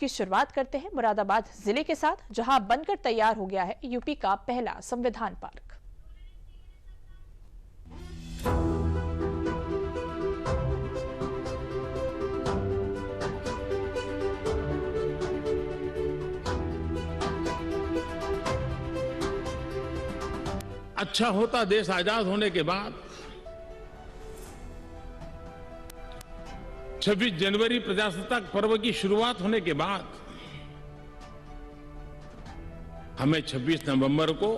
की शुरुआत करते हैं मुरादाबाद जिले के साथ, जहां बनकर तैयार हो गया है यूपी का पहला संविधान पार्क। अच्छा होता देश आजाद होने के बाद 26 जनवरी प्रजासत्ताक पर्व की शुरुआत होने के बाद हमें 26 नवंबर को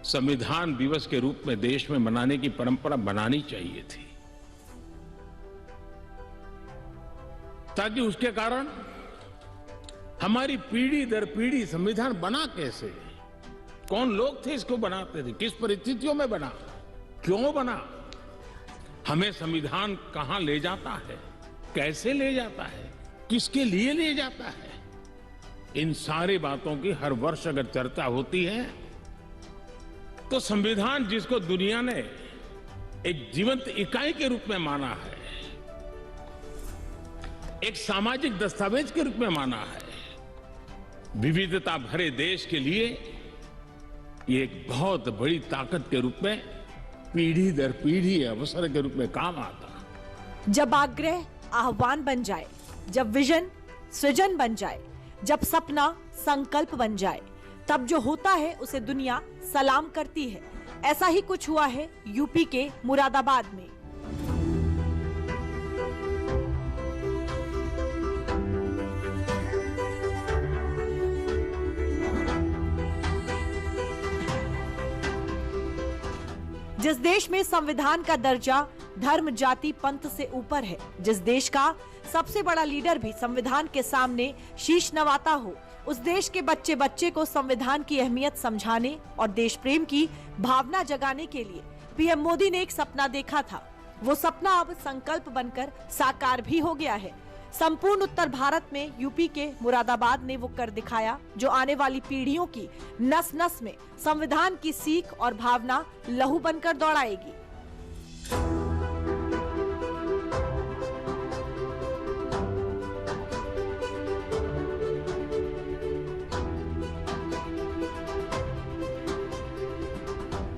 संविधान दिवस के रूप में देश में मनाने की परंपरा बनानी चाहिए थी, ताकि उसके कारण हमारी पीढ़ी दर पीढ़ी संविधान बना कैसे, कौन लोग थे इसको बनाते थे, किस परिस्थितियों में बना, क्यों बना, हमें संविधान कहां ले जाता है, कैसे ले जाता है, किसके लिए ले जाता है, इन सारी बातों की हर वर्ष अगर चर्चा होती है तो संविधान जिसको दुनिया ने एक जीवंत इकाई के रूप में माना है, एक सामाजिक दस्तावेज के रूप में माना है, विविधता भरे देश के लिए ये एक बहुत बड़ी ताकत के रूप में पीढ़ी दर पीढ़ी अवसर के रूप में काम आता। जब आग्रह आह्वान बन जाए, जब विजन सृजन बन जाए, जब सपना संकल्प बन जाए, तब जो होता है उसे दुनिया सलाम करती है। ऐसा ही कुछ हुआ है यूपी के मुरादाबाद में। जिस देश में संविधान का दर्जा धर्म जाति पंथ से ऊपर है, जिस देश का सबसे बड़ा लीडर भी संविधान के सामने शीश नवाता हो, उस देश के बच्चे बच्चे को संविधान की अहमियत समझाने और देश प्रेम की भावना जगाने के लिए पीएम मोदी ने एक सपना देखा था। वो सपना अब संकल्प बनकर साकार भी हो गया है। संपूर्ण उत्तर भारत में यूपी के मुरादाबाद ने वो कर दिखाया जो आने वाली पीढ़ियों की नस नस में संविधान की सीख और भावना लहू बनकर दौड़ाएगी।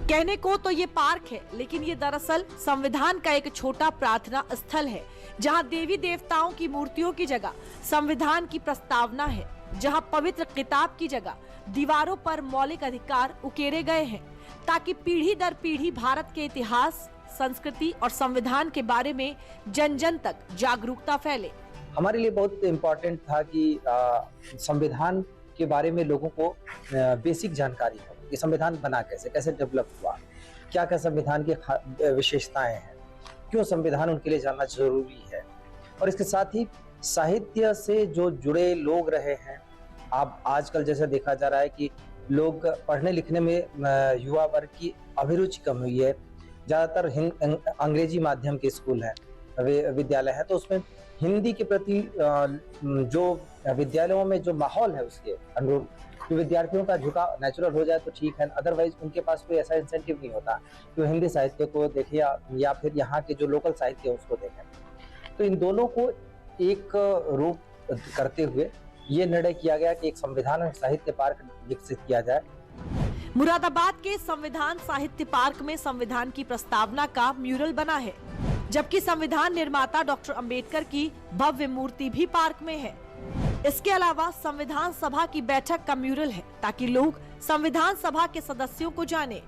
कहने को तो ये पार्क है, लेकिन ये दरअसल संविधान का एक छोटा प्रार्थना स्थल है, जहां देवी देवताओं की मूर्तियों की जगह संविधान की प्रस्तावना है, जहां पवित्र किताब की जगह दीवारों पर मौलिक अधिकार उकेरे गए हैं, ताकि पीढ़ी दर पीढ़ी भारत के इतिहास, संस्कृति और संविधान के बारे में जन जन तक जागरूकता फैले। हमारे लिए बहुत इम्पोर्टेंट था कि संविधान के बारे में लोगों को बेसिक जानकारी हो कि संविधान बना कैसे डेवलप हुआ, क्या क्या संविधान की विशेषताएं हैं, क्यों संविधान उनके लिए जानना जरूरी है। और इसके साथ ही साहित्य से जो जुड़े लोग रहे हैं, आप आजकल जैसा देखा जा रहा है कि लोग पढ़ने लिखने में युवा वर्ग की अभिरुचि कम हुई है, ज्यादातर अंग्रेजी माध्यम के स्कूल हैं, विद्यालय है, तो उसमें हिंदी के प्रति जो विद्यालयों में जो माहौल है उसके अनुरूप तो विद्यार्थियों का झुकाव नेचुरल हो जाए तो ठीक है, अदरवाइज उनके पास कोई ऐसा इंसेंटिव नहीं होता कि वो हिंदी साहित्य को देखे या फिर यहाँ के जो लोकल साहित्य है उसको देखें। तो इन दोनों को एक रूप करते हुए ये निर्णय किया गया कि एक संविधान और साहित्य पार्क विकसित किया जाए। मुरादाबाद के संविधान साहित्य पार्क में संविधान की प्रस्तावना का म्यूरल बना है, जबकि संविधान निर्माता डॉक्टर अंबेडकर की भव्य मूर्ति भी पार्क में है। इसके अलावा संविधान सभा की बैठक का म्यूरल है, ताकि लोग संविधान सभा के सदस्यों को जाने।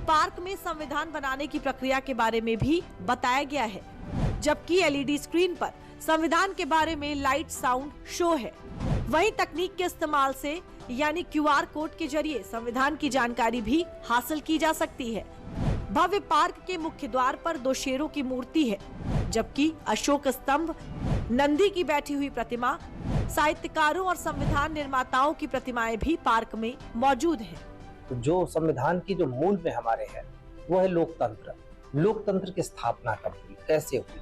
पार्क में संविधान बनाने की प्रक्रिया के बारे में भी बताया गया है, जबकि एलईडी स्क्रीन पर संविधान के बारे में लाइट साउंड शो है। वहीं तकनीक के इस्तेमाल से यानी क्यूआर कोड के जरिए संविधान की जानकारी भी हासिल की जा सकती है। भव्य पार्क के मुख्य द्वार पर 2 शेरों की मूर्ति है, जबकि अशोक स्तंभ, नंदी की बैठी हुई प्रतिमा, साहित्यकारों और संविधान निर्माताओं की प्रतिमाएं भी पार्क में मौजूद हैं। जो संविधान की जो मूल में हमारे है वो है लोकतंत्र। लोकतंत्र की स्थापना कब हुई, कैसे हुई,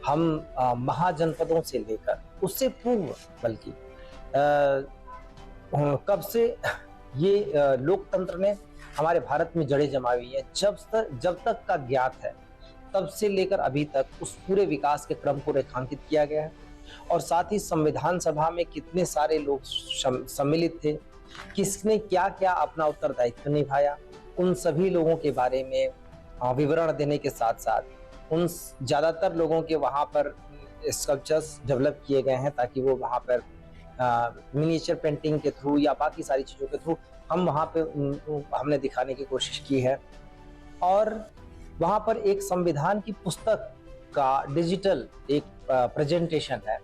हम महाजनपदों से लेकर उससे पूर्व बल्कि कब से ये लोकतंत्र ने हमारे भारत में जड़ें जमाई है। जब तक का ज्ञात है तब से लेकर अभी तक उस पूरे विकास के क्रम को रेखांकित किया गया है। और साथ ही संविधान सभा में कितने सारे लोग सम्मिलित थे, किसने क्या क्या अपना उत्तरदायित्व निभाया, उन सभी लोगों के बारे में विवरण देने के साथ साथ उन ज़्यादातर लोगों के वहाँ पर स्कल्पचर्स डेवलप किए गए हैं ताकि वो वहाँ पर मिनिएचर पेंटिंग के थ्रू या बाकी सारी चीज़ों के थ्रू हम वहाँ पे हमने दिखाने की कोशिश की है। और वहाँ पर एक संविधान की पुस्तक का डिजिटल एक प्रेजेंटेशन है।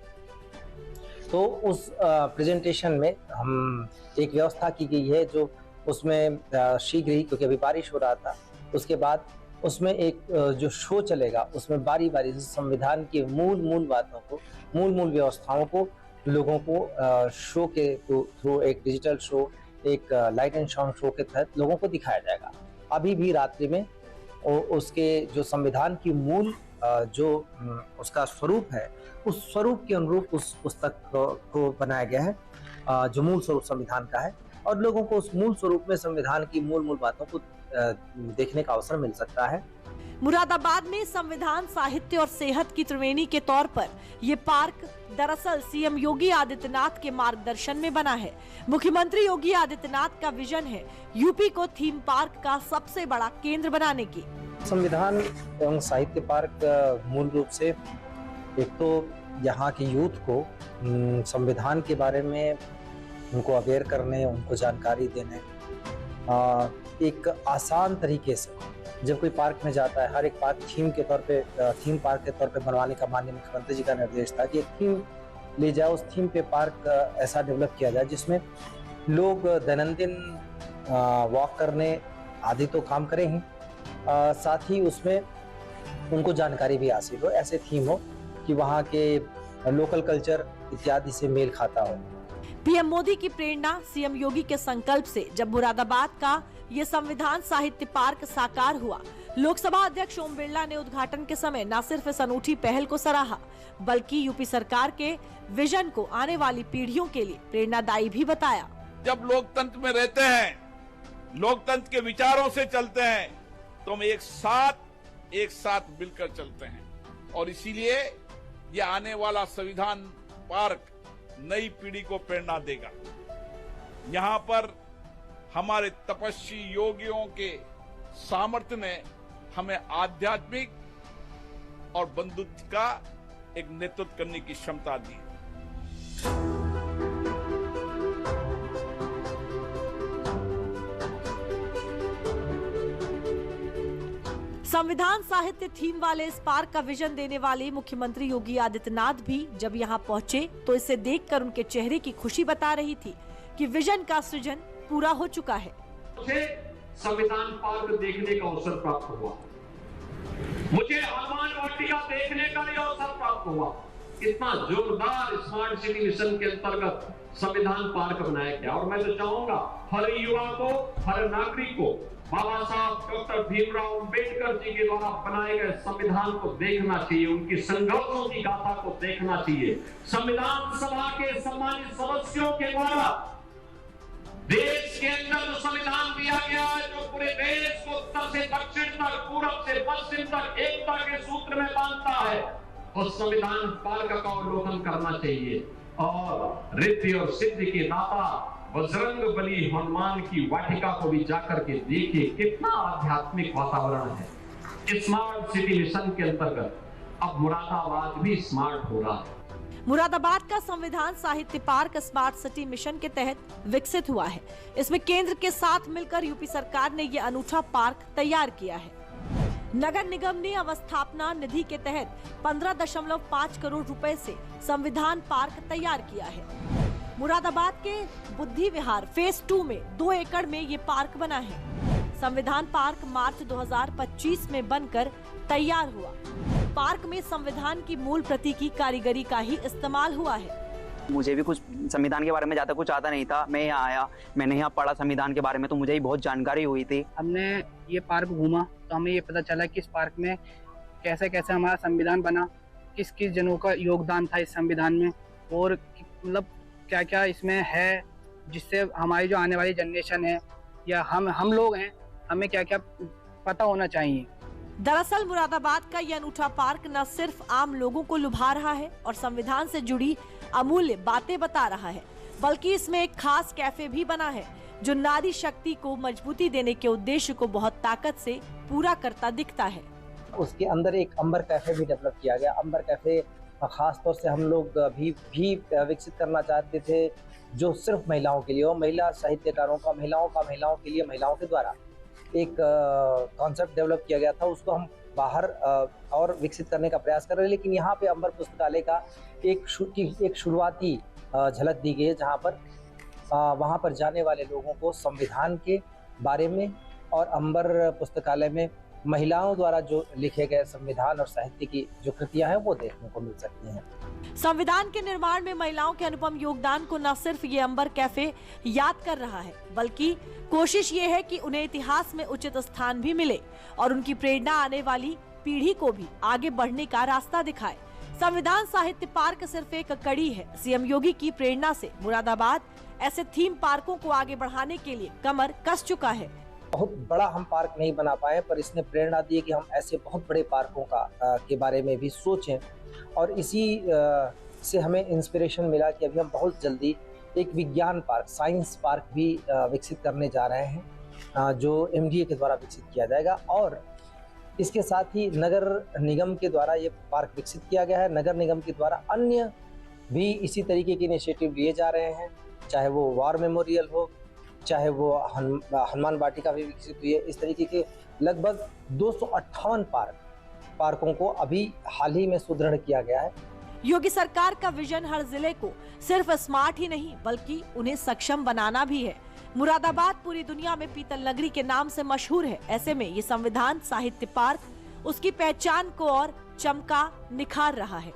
तो उस प्रेजेंटेशन में हम एक व्यवस्था की गई है जो उसमें शीघ्र ही, क्योंकि अभी बारिश हो रहा था, उसके बाद उसमें एक जो शो चलेगा उसमें बारी बारी से संविधान के मूल बातों को, मूल व्यवस्थाओं को लोगों को शो के थ्रू एक डिजिटल शो, एक लाइट एंड साउंड शो के तहत लोगों को दिखाया जाएगा। अभी भी रात्रि में उसके जो संविधान की मूल जो उसका स्वरूप है, उस स्वरूप के अनुरूप उस पुस्तक को बनाया गया है जो मूल स्वरूप संविधान का है, और लोगों को उस मूल स्वरूप में संविधान की मूल बातों को देखने का अवसर मिल सकता है। मुरादाबाद में संविधान, साहित्य और सेहत की त्रिवेणी के तौर पर ये पार्क दरअसल सीएम योगी आदित्यनाथ के मार्गदर्शन में बना है। मुख्यमंत्री योगी आदित्यनाथ का विजन है यूपी को थीम पार्क का सबसे बड़ा केंद्र बनाने की। संविधान एवं साहित्य पार्क मूल रूप से एक तो यहाँ के यूथ को संविधान के बारे में उनको अवेयर करने, उनको जानकारी देने, एक आसान तरीके से जब कोई पार्क में जाता है, हर एक पार्क थीम पार्क के तौर पे बनवाने का माननीय मुख्यमंत्री जी का निर्देश था कि एक थीम ले जाए, उस थीम पे पार्क ऐसा डेवलप किया जाए जिसमें लोग दैनंदिन वॉक करने आदि तो काम करें ही, साथ ही उसमें उनको जानकारी भी हासिल हो, ऐसे थीम हो कि वहाँ के लोकल कल्चर इत्यादि से मेल खाता हो। पीएम मोदी की प्रेरणा, सीएम योगी के संकल्प से जब मुरादाबाद का ये संविधान साहित्य पार्क साकार हुआ, लोकसभा अध्यक्ष ओम बिरला ने उद्घाटन के समय न सिर्फ इस अनूठी पहल को सराहा, बल्कि यूपी सरकार के विजन को आने वाली पीढ़ियों के लिए प्रेरणादायी भी बताया। जब लोकतंत्र में रहते हैं, लोकतंत्र के विचारों से चलते हैं, तो हम एक साथ मिलकर चलते हैं, और इसीलिए ये आने वाला संविधान पार्क नई पीढ़ी को प्रेरणा देगा। यहाँ पर हमारे तपस्वी योगियों के सामर्थ्य ने हमें आध्यात्मिक और बंधुत्व का एक नेतृत्व करने की क्षमता दी। संविधान साहित्य थीम वाले इस पार्क का विजन देने वाले मुख्यमंत्री योगी आदित्यनाथ भी जब यहाँ पहुँचे तो इसे देखकर उनके चेहरे की खुशी बता रही थी कि विजन का सृजन पूरा हो चुका है। मुझे संविधान पार्क देखने का अवसर प्राप्त हुआ, मुझे हनुमान वाटिका देखने का भी अवसर प्राप्त हुआ। इतना जोरदार स्मार्ट सिटी मिशन के अंतर्गत संविधान पार्क बनाया गया, और मैं तो चाहूंगा हर युवा को, हर नागरिक को बाबा साहब डॉक्टर भीमराव अंबेडकर जी के द्वारा बनाए गए संविधान को देखना चाहिए, उनकी संघर्षों की गाथा को देखना चाहिए। संविधान सभा के सम्मानित सदस्यों के द्वारा देश के अंदर जो संविधान दिया गया है, जो पूरे देश को उत्तर से दक्षिण तक, पूरब से पश्चिम तक एकता के सूत्र में बांधता है, उस संविधान पार्क का अवलोकन करना चाहिए। और रिद्धि और सिद्धि के दाता बजरंग बली हनुमान की वाटिका को भी जाकर के देखिए, कितना आध्यात्मिक वातावरण है। स्मार्ट सिटी मिशन के अंतर्गत अब मुरादाबाद भी स्मार्ट हो रहा है। मुरादाबाद का संविधान साहित्य पार्क स्मार्ट सिटी मिशन के तहत विकसित हुआ है। इसमें केंद्र के साथ मिलकर यूपी सरकार ने ये अनूठा पार्क तैयार किया है। नगर निगम ने अवस्थापना निधि के तहत 15.5 करोड़ रुपए से संविधान पार्क तैयार किया है। मुरादाबाद के बुद्धि विहार फेज 2 में 2 एकड़ में ये पार्क बना है। संविधान पार्क मार्च 2025 में बनकर तैयार हुआ। पार्क में संविधान की मूल प्रति की कारीगरी का ही इस्तेमाल हुआ है। मुझे भी कुछ संविधान के बारे में ज़्यादा कुछ आता नहीं था। मैं यहाँ आया, मैंने यहाँ पढ़ा संविधान के बारे में, तो मुझे ही बहुत जानकारी हुई थी। हमने ये पार्क घूमा तो हमें ये पता चला कि इस पार्क में कैसे कैसे हमारा संविधान बना, किस किस जनों का योगदान था इस संविधान में, और मतलब क्या क्या इसमें है जिससे हमारी जो आने वाली जनरेशन है या हम लोग हैं, हमें क्या क्या पता होना चाहिए। दरअसल मुरादाबाद का ये अनूठा पार्क न सिर्फ आम लोगों को लुभा रहा है और संविधान से जुड़ी अमूल्य बातें बता रहा है, बल्कि इसमें एक खास कैफे भी बना है जो नारी शक्ति को मजबूती देने के उद्देश्य को बहुत ताकत से पूरा करता दिखता है। उसके अंदर एक अंबर कैफे भी डेवलप किया गया। अंबर कैफे खास तौर से हम लोग भी विकसित करना चाहते थे, जो सिर्फ महिलाओं के लिए हो, महिला साहित्यकारों का महिलाओं के लिए, महिलाओं के द्वारा एक कॉन्सेप्ट डेवलप किया गया था। उसको हम बाहर और विकसित करने का प्रयास कर रहे हैं, लेकिन यहाँ पे अंबर पुस्तकालय का एक शुरुआती झलक दी गई है, जहाँ पर वहाँ पर जाने वाले लोगों को संविधान के बारे में और अंबर पुस्तकालय में महिलाओं द्वारा जो लिखे गए संविधान और साहित्य की जो कृतियां हैं वो देखने को मिल सकती हैं। संविधान के निर्माण में महिलाओं के अनुपम योगदान को न सिर्फ ये अंबर कैफे याद कर रहा है, बल्कि कोशिश ये है कि उन्हें इतिहास में उचित स्थान भी मिले और उनकी प्रेरणा आने वाली पीढ़ी को भी आगे बढ़ने का रास्ता दिखाए। संविधान साहित्य पार्क सिर्फ एक कड़ी है। सीएम योगी की प्रेरणा से मुरादाबाद ऐसे थीम पार्कों को आगे बढ़ाने के लिए कमर कस चुका है। बहुत बड़ा हम पार्क नहीं बना पाए, पर इसने प्रेरणा दी कि हम ऐसे बहुत बड़े पार्कों के बारे में भी सोचें, और इसी से हमें इंस्पिरेशन मिला कि अभी हम बहुत जल्दी एक विज्ञान पार्क, साइंस पार्क भी विकसित करने जा रहे हैं, जो MDA के द्वारा विकसित किया जाएगा। और इसके साथ ही नगर निगम के द्वारा ये पार्क विकसित किया गया है। नगर निगम के द्वारा अन्य भी इसी तरीके के इनिशिएटिव लिए जा रहे हैं, चाहे वो वॉर मेमोरियल हो, चाहे वो हनुमान वाटिका भी विकसित हुई है। इस तरीके के लगभग 258 पार्कों को अभी हाल ही में सुदृढ़ किया गया है। योगी सरकार का विजन हर जिले को सिर्फ स्मार्ट ही नहीं बल्कि उन्हें सक्षम बनाना भी है। मुरादाबाद पूरी दुनिया में पीतल नगरी के नाम से मशहूर है। ऐसे में ये संविधान साहित्य पार्क उसकी पहचान को और चमका निखार रहा है।